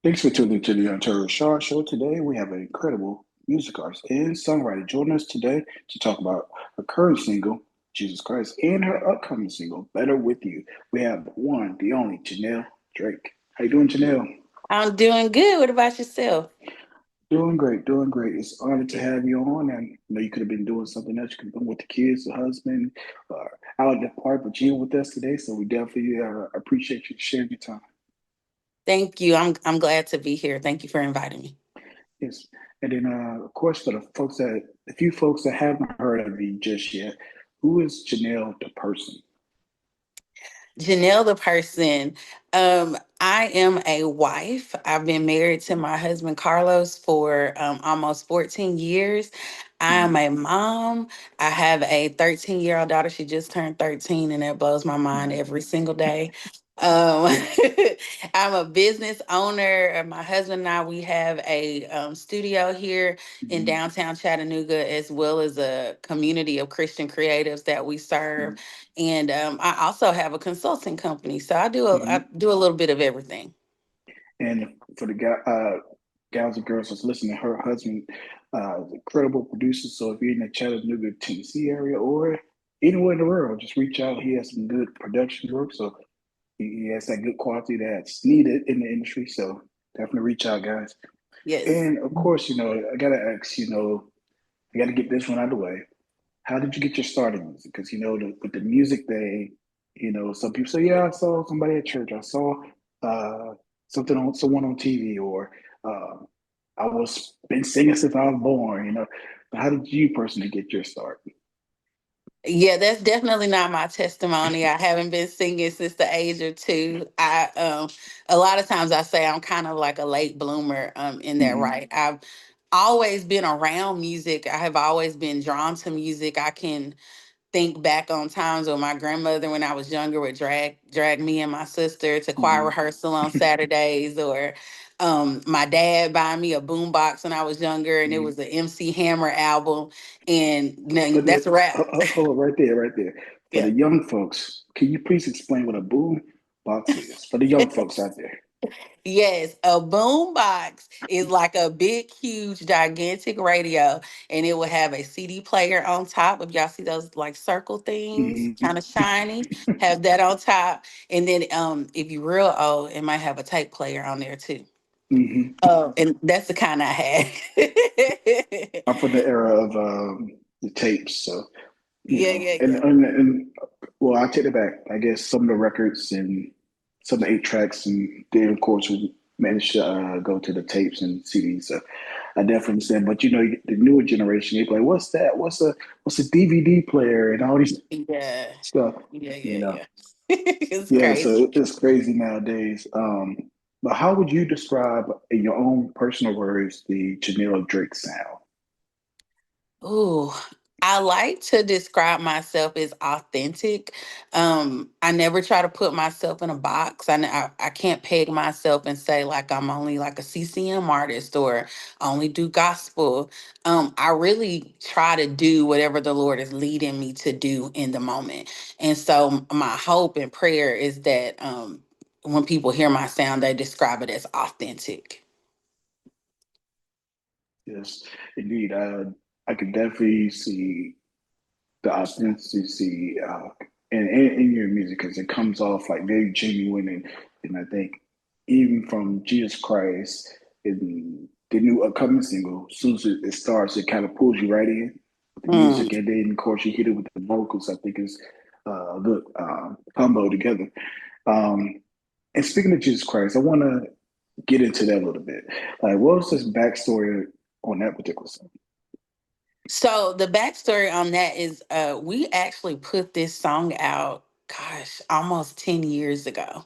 Thanks for tuning to the ReShard show. Today we have an incredible music artist and songwriter joining us today to talk about her current single, Jesus Christ, and her upcoming single, Better With You. We have one, the only, Janelle Drake. How you doing, Janelle? I'm doing good. What about yourself? Doing great, doing great. It's an honor to have you on. And you could have been doing something else. You could have been with the kids, the husband, out at the park, but you're with us today. So we definitely appreciate you sharing your time. Thank you. I'm glad to be here. Thank you for inviting me. Yes. And then, of course, for the few folks that haven't heard of you just yet, who is Janelle the person? Janelle, the person. I am a wife. I've been married to my husband Carlos for almost 14 years. I am Mm-hmm. a mom. I have a 13-year-old daughter. She just turned 13, and that blows my mind every single day. Um, I'm a business owner. My husband and I, we have a studio here in Mm-hmm. downtown Chattanooga, as well as a community of Christian creatives that we serve. And I also have a consulting company, so I Mm-hmm. do a little bit of everything. And for the gals and girls that's listening, her husband is an incredible producer. So if you're in the Chattanooga, Tennessee area or anywhere in the world, just reach out. He has some good production work. So he has that good quality that's needed in the industry. So definitely reach out, guys. Yes. And of course, I got to ask, I got to get this one out of the way. How did you get your start in music? Because with the music thing, some people say, "Yeah, I saw somebody at church. I saw uh, something on someone on TV, or uh, I was been singing since I was born." But how did you personally get your start? Yeah, that's definitely not my testimony. I haven't been singing since the age of 2. I A lot of times I say I'm kind of like a late bloomer in that, Hmm. right. I've always been around music. I have always been drawn to music. I can think back on times when my grandmother, when I was younger, would drag me and my sister to choir Hmm. rehearsal on Saturdays, or my dad buying me a boombox when I was younger, and it Hmm. was the MC Hammer album, and For that's the a wrap. hold on, right there, right there. For Yeah. the young folks, can you please explain what a boom box is for the young folks out there? Yes, a boom box is like a big, huge, gigantic radio, and it will have a CD player on top. If y'all see those like circle things, Hmm. kind of shiny, have that on top. And then if you're real old, it might have a tape player on there too. Hmm. And that's the kind I had. I'm from the era of the tapes, so Yeah, yeah, and, yeah. and well, I take it back. I guess some of the records and some of the 8 tracks, and then of course we managed to go to the tapes and CDs. So I definitely understand. But the newer generation, they be like, "What's that? What's a DVD player?" and all these Yeah. stuff. Yeah, You yeah, know, yeah. It's yeah. crazy. So it's crazy nowadays. But how would you describe, in your own personal words, the Janelle Drake sound? Ooh, I like to describe myself as authentic. I never try to put myself in a box. I can't peg myself and say like I'm only like a CCM artist or only do gospel. I really try to do whatever the Lord is leading me to do in the moment. And so my hope and prayer is that when people hear my sound, they describe it as authentic. Yes, indeed. I could definitely see the authenticity in your music because it comes off like very genuine, and I think even from Jesus Christ in the new upcoming single, as soon as it starts, it kind of pulls you right in with the Mm. music, and then of course you hit it with the vocals. I think is a good combo together. Um, and speaking of Jesus Christ, I want to get into that a little bit. Like, what was this backstory on that particular song? So the backstory on that is we actually put this song out, gosh, almost 10 years ago.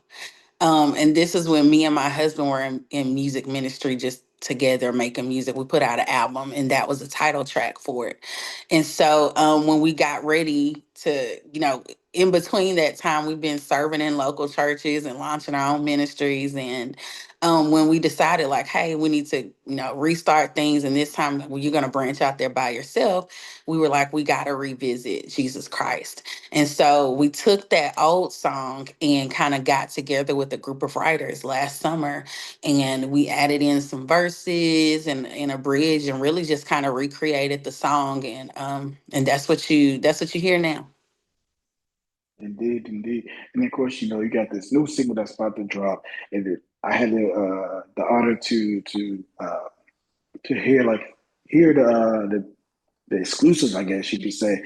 And this is when me and my husband were in music ministry just together making music. We put out an album and that was the title track for it. And so when we got ready in between that time, we've been serving in local churches and launching our own ministries. And when we decided, like, hey, we need to, restart things, and this time when you're going to branch out there by yourself, we were like, we got to revisit Jesus Christ. And so we took that old song and kind of got together with a group of writers last summer, and we added in some verses and a bridge, and really just kind of recreated the song. And that's what you hear now. Indeed, indeed. And of course, you got this new single that's about to drop, and I had the honor to hear the exclusives, I guess you could say,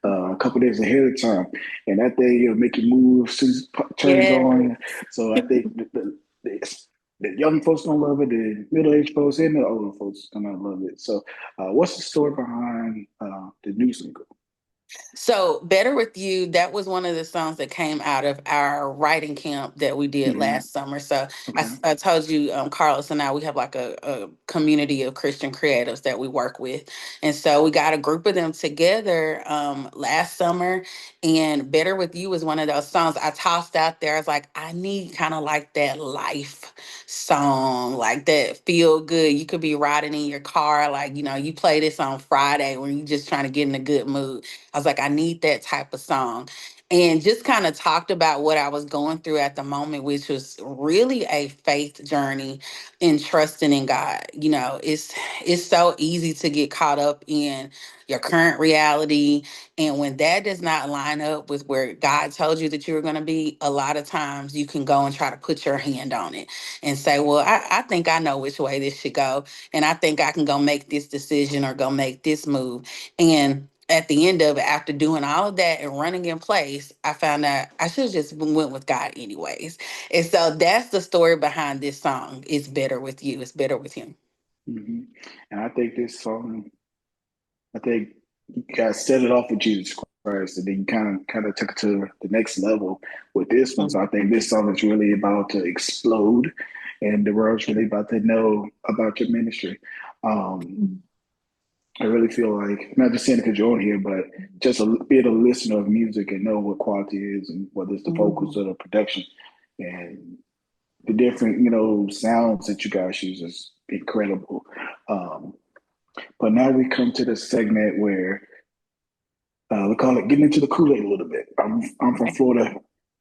a couple days ahead of time. And that day, make you move, soon as it turns Yeah. on. So I think the young folks gonna love it, the middle aged folks and the older folks gonna love it. So, what's the story behind the new single? So, Better With You, that was one of the songs that came out of our writing camp that we did Hmm. last summer. So, Okay. I told you, Carlos and I, we have like a community of Christian creatives that we work with. And so, we got a group of them together last summer. And Better With You was one of those songs I tossed out there. I was like, I need kind of like that life song, like that feel good. You could be riding in your car, like, you play this on Friday when you're just trying to get in a good mood. I was like, I need that type of song. And just kind of talked about what I was going through at the moment, which was really a faith journey in trusting in God. It's so easy to get caught up in your current reality. And when that does not line up with where God told you that you were going to be, a lot of times you can go and try to put your hand on it and say, well, I think I know which way this should go. And I think I can go make this decision or go make this move. And at the end of it, after doing all of that and running in place, I found out I should have just went with God anyways. And so that's the story behind this song. It's better with you. It's better with him. Hmm. And I think this song, I think you guys set it off with Jesus Christ, and then you kind of took it to the next level with this one. So I think this song is really about to explode, and the world's really about to know about your ministry. Um, I really feel like not just saying it because you're on here, but just being a listener of music and know what quality is and whether it's the vocals Mhm. or the production and the different sounds that you guys use is incredible. Um, but now we come to the segment where we call it getting into the Kool-Aid a little bit. I'm from Florida.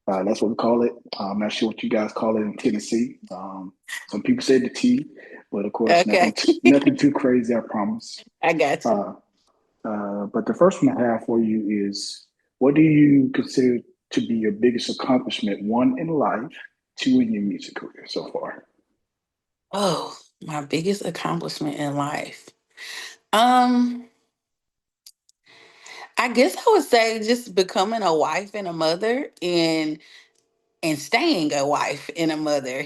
That's what we call it. I'm not sure what you guys call it in Tennessee. Some people say the tea, but of course, Okay. nothing too crazy. I promise. I got you. Uh, but the first one I have for you is, what do you consider to be your biggest accomplishment? One in life, two in your music career so far. Oh, my biggest accomplishment in life. Um, I guess I would say just becoming a wife and a mother, and staying a wife and a mother.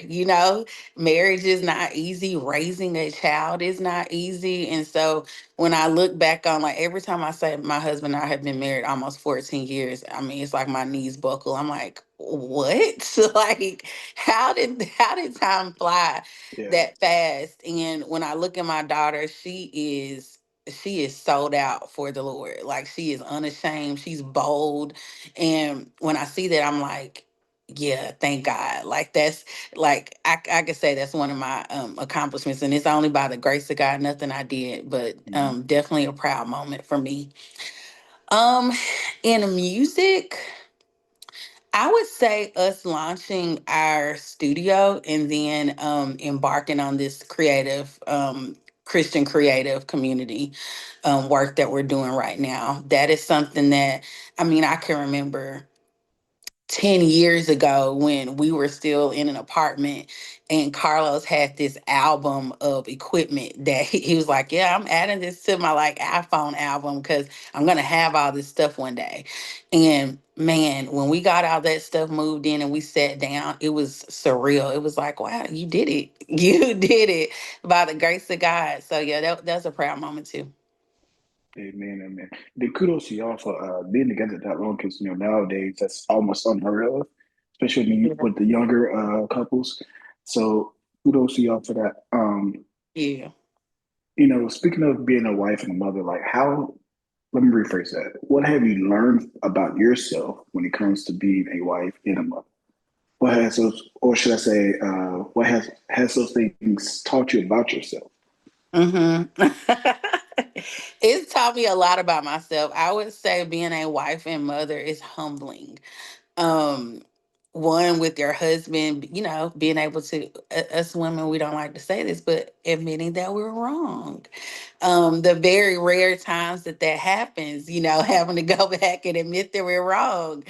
Marriage is not easy, raising a child is not easy. And so when I look back on, like, every time I say my husband and I have been married almost 14 years, I mean, it's like my knees buckle. I'm like, what? Like, how did time fly Yeah. that fast? And when I look at my daughter, she is sold out for the Lord. Like, she is unashamed, she's bold. And when I see that, I'm like, yeah, thank God. Like, that's, like, I could say that's one of my accomplishments, and it's only by the grace of God, nothing I did, but Mhm. definitely a proud moment for me. Um, in music, I would say us launching our studio and then embarking on this creative Christian creative community work that we're doing right now. That is something that, I mean, I can remember 10 years ago when we were still in an apartment, and Carlos had this album of equipment that he was like, yeah, I'm adding this to my like iPhone album because I'm gonna have all this stuff one day. And man, when we got all that stuff moved in and we sat down, it was surreal. It was like, wow, you did it. You did it by the grace of God. So yeah, that's a proud moment too. Amen, amen. Then kudos to y'all for being together that long, because nowadays that's almost unheard of, especially Yeah. with the younger couples. So kudos to y'all for that. Yeah. Speaking of being a wife and a mother, like, how let me rephrase that. What have you learned about yourself when it comes to being a wife and a mother? What has those, or should I say, what has those things taught you about yourself? Hmm. It's taught me a lot about myself. I would say being a wife and mother is humbling. um One, with your husband, being able to, us women, we don't like to say this, but admitting that we're wrong. The very rare times that that happens, having to go back and admit that we're wrong.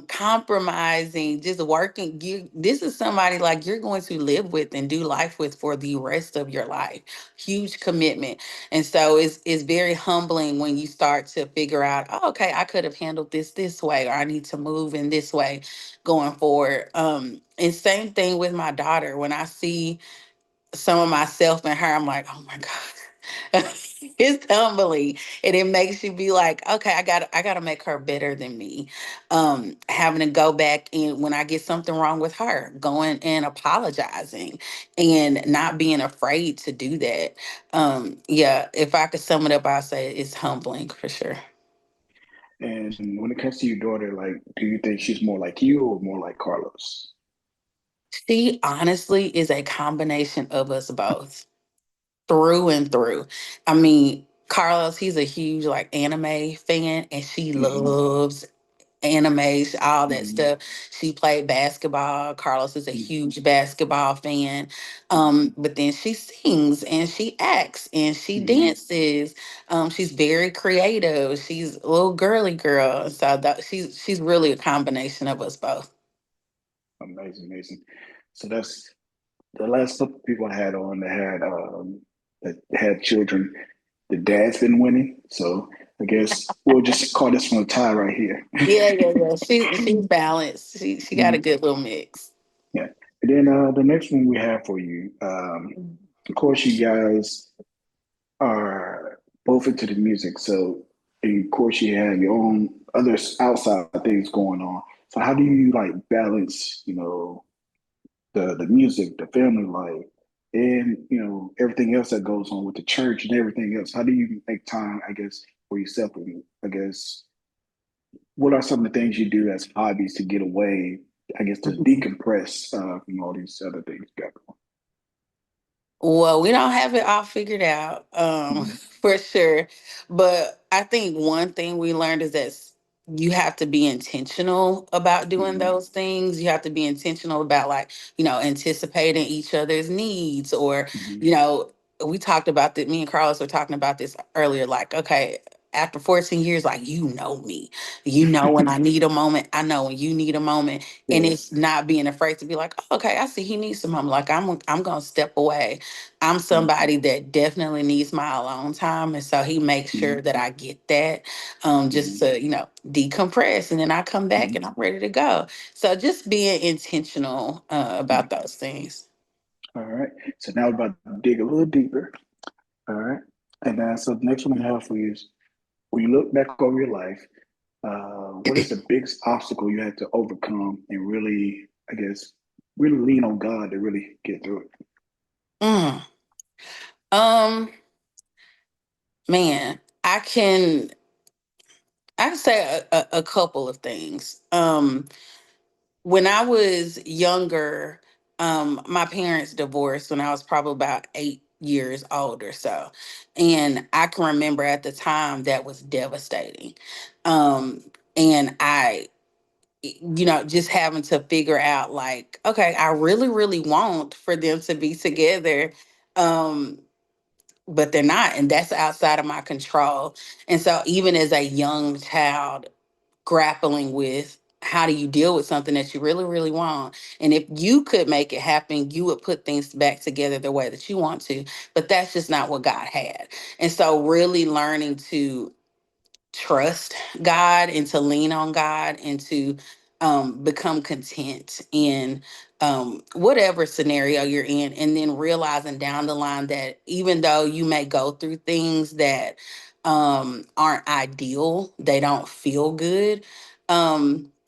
Compromising, just working. This is somebody like you're going to live with and do life with for the rest of your life. Huge commitment. And so it's very humbling when you start to figure out, oh, okay, I could have handled this way, or I need to move in this way going forward. And same thing with my daughter. When I see some of myself in her, I'm like, oh my God. It's humbling. And it makes you be like, okay, I gotta make her better than me. Having to go back, and when I get something wrong with her, going and apologizing and not being afraid to do that. Yeah, if I could sum it up, I'd say it's humbling for sure. And when it comes to your daughter, like, do you think she's more like you or more like Carlos? She honestly is a combination of us both, through and through. I mean, Carlos, he's a huge like anime fan, and she Hmm. loves anime, all that Hmm. stuff. She played basketball. Carlos is a Hmm. huge basketball fan. But then she sings and she acts and she Hmm. dances. She's very creative. She's a little girly girl. So she's really a combination of us both. Amazing, amazing. So that's the last couple of people I had on that had children. The dad's been winning, so I guess we'll just call this one a tie right here. Yeah, yeah, yeah. She's balanced. She got a Mhm. good little mix. Yeah, and then the next one we have for you, of course, you guys are both into the music, so of course you have your own other outside things going on. So how do you like balance, the music, the family life, and everything else that goes on with the church and everything else? How do you make time, I guess, for yourself? And I guess what are some of the things you do as hobbies to get away? I guess to decompress from all these other things you got Well, we don't have it all figured out, going. for sure. But I think one thing we learned is that you have to be intentional about doing Hmm. those things. You have to be intentional about, like, anticipating each other's needs, or, Hmm. you know, we talked about that. Me and Carlos were talking about this earlier. Like, okay, after 14 years, like, you know me. You know when I need a moment. I know when you need a moment. And Yeah. it's not being afraid to be like, oh, okay, I see he needs some moment. Like, I'm gonna step away. I'm Hmm. somebody that definitely needs my alone time. And so he makes Hmm. sure that I get that, just Hmm. to, decompress. And then I come back and Hmm. I'm ready to go. So just being intentional about those things. All right. So now we're about to dig a little deeper. All right. And so the next one I have for you is when you look back over your life, what is the biggest obstacle you had to overcome and really, I guess, really lean on God to really get through it? Mm. Um, Man, I can say a couple of things. When I was younger, my parents divorced when I was probably about 8 years old or so. And I can remember at the time that was devastating. And just having to figure out, like, okay, I really, really want for them to be together. Um, but they're not. And that's outside of my control. And so even as a young child, grappling with, how do you deal with something that you really, really want? And if you could make it happen, you would put things back together the way that you want to. But that's just not what God had. And so, really learning to trust God and to lean on God and to become content in whatever scenario you're in. And then realizing down the line that even though you may go through things that aren't ideal, they don't feel good,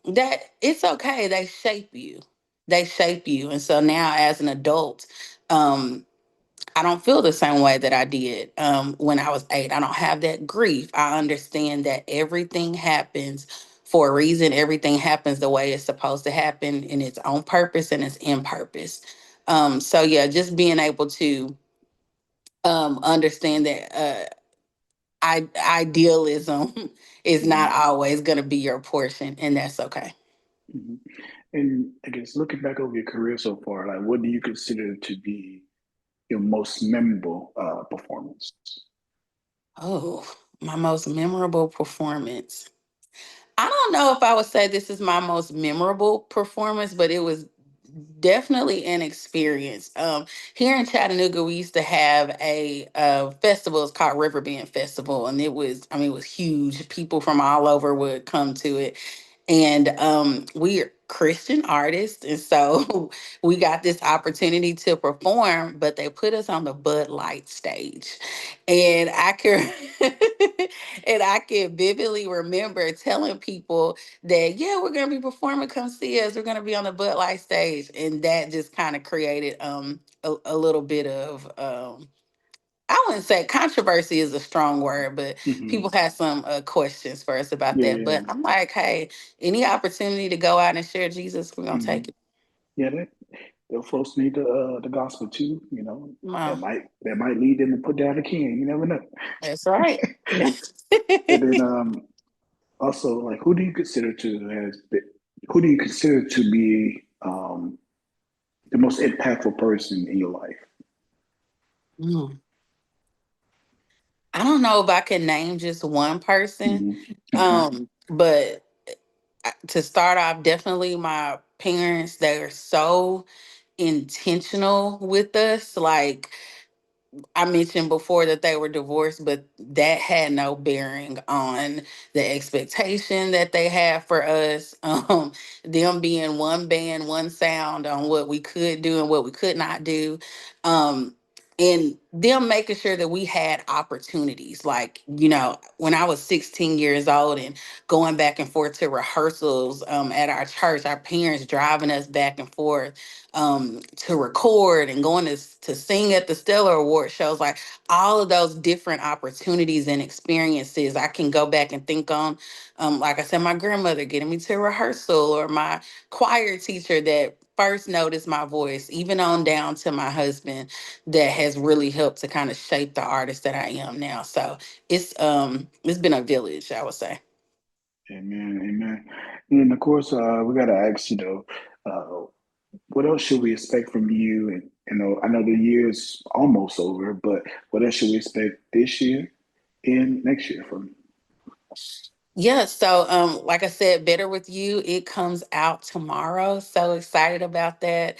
that it's okay. They shape you. They shape you. And so now, as an adult, um, I don't feel the same way that I did when I was 8. I don't have that grief. I understand that everything happens for a reason. Everything happens the way it's supposed to happen in its own purpose and its in purpose. So yeah, just being able to understand that idealism is not Mhm. always going to be your portion, and that's okay. Mhm. And I guess looking back over your career so far, like what do you consider to be your most memorable performance? Oh, my most memorable performance. I don't know if I would say this is my most memorable performance, but it was definitely an experience. Here in Chattanooga, we used to have a festival. It's called Riverbend Festival, and I mean, it was huge. People from all over would come to it, and we're Christian artists, and so we got this opportunity to perform, but they put us on the Bud Light stage, and I can and I can vividly remember telling people that yeah, we're gonna be performing, come see us, we're gonna be on the Bud Light stage, and that just kind of created a little bit of I wouldn't say controversy is a strong word, but Hmm. people had some questions first about Yeah, that. yeah. But I'm like, hey, any opportunity to go out and share Jesus, we're gonna Hmm. take it. Yeah, those folks need the gospel too. You know, Wow, that might lead them to put down the can. You never know. that's right. And then also, like, who do you consider to be the most impactful person in your life? Mm. I don't know if I can name just one person, Hmm. Okay. but to start off, definitely my parents. They are so intentional with us. Like I mentioned before that they were divorced, but that had no bearing on the expectation that they had for us. Them being one band, one sound on what we could do and what we could not do. And them making sure that we had opportunities. Like, when I was 16 years old and going back and forth to rehearsals at our church, our parents driving us back and forth to record and going to sing at the Stellar Award shows, like all of those different opportunities and experiences I can go back and think on. Like I said, my grandmother getting me to rehearsal or my choir teacher that first noticed my voice, even on down to my husband that has really helped to kind of shape the artist that I am now. So it's been a village, I would say. Amen. Amen. And of course, we got to ask, what else should we expect from you? And I know the year's almost over, but what else should we expect this year and next year from you? Yeah, so like I said, Better With You, it comes out tomorrow. So excited about that.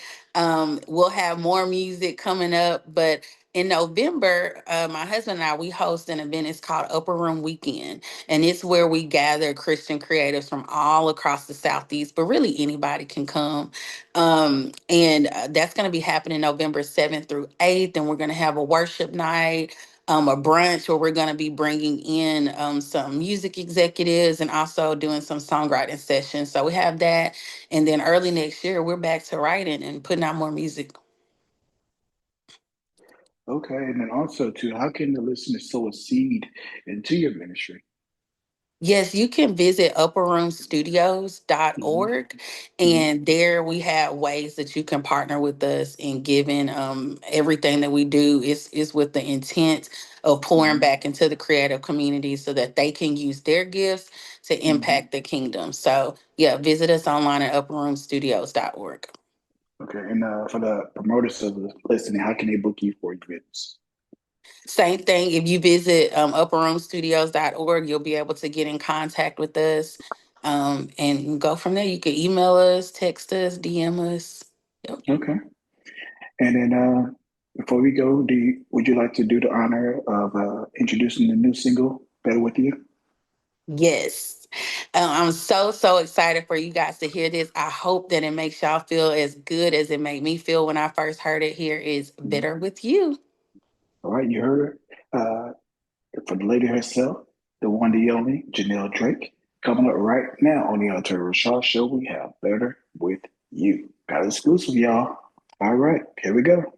We'll have more music coming up, but in November, my husband and I, we host an event. It's called Upper Room Weekend, and it's where we gather Christian creatives from all across the Southeast, but really anybody can come. And that's going to be happening November 7th through 8th, and we're going to have a worship night, a brunch where we're going to be bringing in some music executives and also doing some songwriting sessions. So we have that. And then early next year, we're back to writing and putting out more music. Okay, and then also too, how can the listener sow a seed into your ministry? Yes, you can visit Hmm. upperroomstudios.org. Hmm. And there we have ways that you can partner with us in giving everything that we do is with the intent of pouring Hmm. back into the creative community so that they can use their gifts to Hmm. impact the kingdom. So yeah, visit us online at upperroomstudios.org. Okay, and for the promoters of the listening, how can they book you for events? Same thing. If you visit upperroomstudios.org, you'll be able to get in contact with us and go from there. You can email us, text us, DM us. Yep. Okay, and then before we go, would you like to do the honor of introducing the new single, "Better With You"? Yes. I'm so, so excited for you guys to hear this. I hope that it makes y'all feel as good as it made me feel when I first heard it. Here is Mhm. Better With You. All right, you heard from the lady herself, the one, the only, Janelle Drake. Coming up right now on the ReShard Show, we have "Better With You." Got exclusive, y'all. All right, here we go.